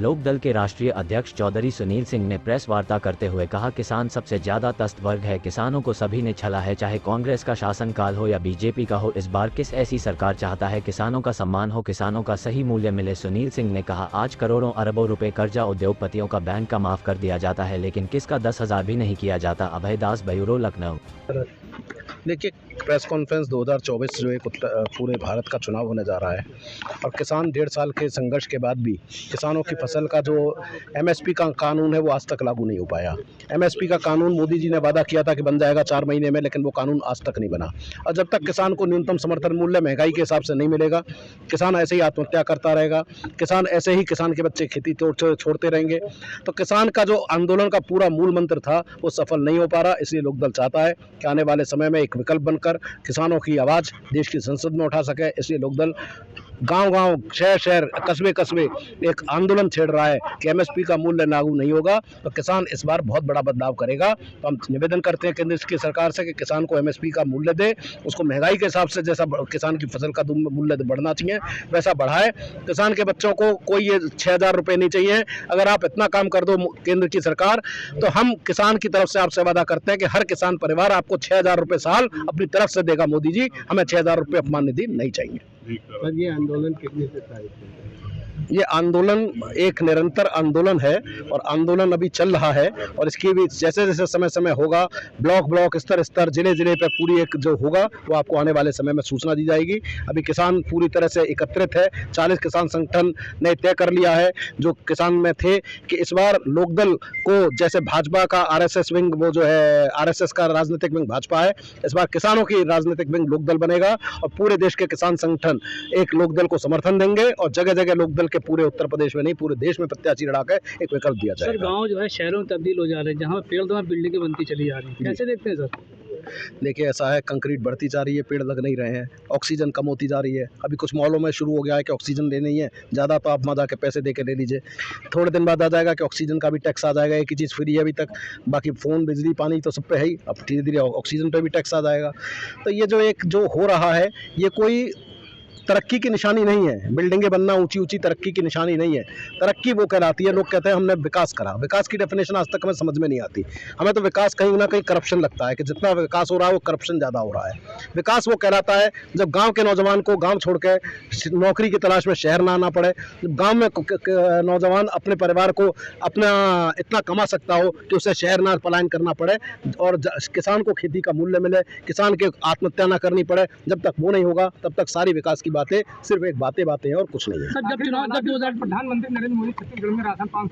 लोकदल के राष्ट्रीय अध्यक्ष चौधरी सुनील सिंह ने प्रेस वार्ता करते हुए कहा, किसान सबसे ज्यादा त्रस्त वर्ग है, किसानों को सभी ने छला है, चाहे कांग्रेस का शासनकाल हो या बीजेपी का हो। इस बार किस ऐसी सरकार चाहता है किसानों का सम्मान हो, किसानों का सही मूल्य मिले। सुनील सिंह ने कहा, आज करोड़ों अरबों रुपए कर्जा उद्योगपतियों का बैंक का माफ कर दिया जाता है, लेकिन किसका 10,000 भी नहीं किया जाता। अभय दास, ब्यूरो, लखनऊ। देखिए, प्रेस कॉन्फ्रेंस 2024 जो एक पूरे भारत का चुनाव होने जा रहा है और किसान 1.5 साल के संघर्ष के बाद भी किसानों की फसल का जो एमएसपी का कानून है वो आज तक लागू नहीं हो पाया। एमएसपी का कानून मोदी जी ने वादा किया था कि बन जाएगा 4 महीने में, लेकिन वो कानून आज तक नहीं बना। और जब तक किसान को न्यूनतम समर्थन मूल्य महंगाई के हिसाब से नहीं मिलेगा, किसान ऐसे ही आत्महत्या करता रहेगा, किसान ऐसे ही किसान के बच्चे खेती छोड़ते रहेंगे। तो किसान का जो आंदोलन का पूरा मूल मंत्र था वो सफल नहीं हो पा रहा। इसलिए लोकदल चाहता है कि आने वाले समय में एक विकल्प बनकर किसानों की आवाज़ देश की संसद में उठा सके। इसलिए लोकदल गांव-गांव, शहर-शहर, कस्बे-कस्बे एक आंदोलन छेड़ रहा है कि एमएसपी का मूल्य लागू नहीं होगा तो किसान इस बार बहुत बड़ा बदलाव करेगा। तो हम निवेदन करते हैं केंद्र की सरकार से कि किसान को एमएसपी का मूल्य दे, उसको महंगाई के हिसाब से जैसा किसान की फसल का मूल्य बढ़ना चाहिए वैसा बढ़ाए। किसान के बच्चों को कोई ये 6,000 रुपये नहीं चाहिए। अगर आप इतना काम कर दो केंद्र की सरकार, तो हम किसान की तरफ से आपसे वादा करते हैं कि हर किसान परिवार आपको 6,000 रुपये साल अपनी तरफ से देगा। मोदी जी, हमें 6,000 रुपये अपमान निधि नहीं चाहिए। पर ये आंदोलन कितने से तारीख है? ये आंदोलन एक निरंतर आंदोलन है और आंदोलन अभी चल रहा है और इसकी भी जैसे जैसे समय समय होगा, ब्लॉक स्तर, जिले पे पूरी एक जो होगा वो आपको आने वाले समय में सूचना दी जाएगी। अभी किसान पूरी तरह से एकत्रित है। 40 किसान संगठन ने तय कर लिया है जो किसान में थे कि इस बार लोकदल को, जैसे भाजपा का आरएसएस विंग, वो जो है आरएसएस का राजनीतिक विंग भाजपा है, इस बार किसानों की राजनीतिक विंग लोकदल बनेगा और पूरे देश के किसान संगठन एक लोकदल को समर्थन देंगे और जगह जगह लोकदल के पूरे उत्तर प्रदेश में नहीं पूरे देश में प्रत्याशी लड़ा के एक विकल्प दिया जाएगा। सर, गांव जो है शहरों में तब्दील हो जा रहे हैं, जहां पेड़ तो बिल्डिंगें बनती चली जा रही हैं, कैसे देखते हैं सर? देखिए, ऐसा है, कंक्रीट बढ़ती जा रही है, पेड़ लग नहीं रहे हैं, ऑक्सीजन कम होती जा रही है। अभी कुछ मॉलों में शुरू हो गया है कि ऑक्सीजन लेनी है ज़्यादा तो आप वहाँ जाके पैसे दे के ले लीजिए। थोड़े दिन बाद आ जाएगा कि ऑक्सीजन का भी टैक्स आ जाएगा। एक ही चीज़ फ्री है अभी तक, बाकी फ़ोन, बिजली, पानी तो सब पे है ही, अब धीरे धीरे ऑक्सीजन पे भी टैक्स आ जाएगा। तो ये जो हो रहा है, ये कोई तरक्की की निशानी नहीं है। बिल्डिंगें बनना ऊंची तरक्की की निशानी नहीं है। तरक्की वो कहलाती है, लोग कहते हैं हमने विकास करा। विकास की डेफिनेशन आज तक हमें समझ में नहीं आती। हमें तो विकास कहीं ना कहीं करप्शन लगता है कि जितना विकास हो रहा है वो करप्शन ज़्यादा हो रहा है। विकास वो कहलाता है जब गाँव के नौजवान को गाँव छोड़ के नौकरी की तलाश में शहर ना आना पड़े, जब गाँव में नौजवान अपने परिवार को अपना इतना कमा सकता हो कि उसे शहर ना पलायन करना पड़े और किसान को खेती का मूल्य मिले, किसान के आत्महत्या ना करनी पड़े। जब तक वो नहीं होगा तब तक सारी विकास की बातें सिर्फ एक बातें हैं और कुछ नहीं है। जब 2000 प्रधानमंत्री नरेंद्र मोदी छत्तीसगढ़ में राशन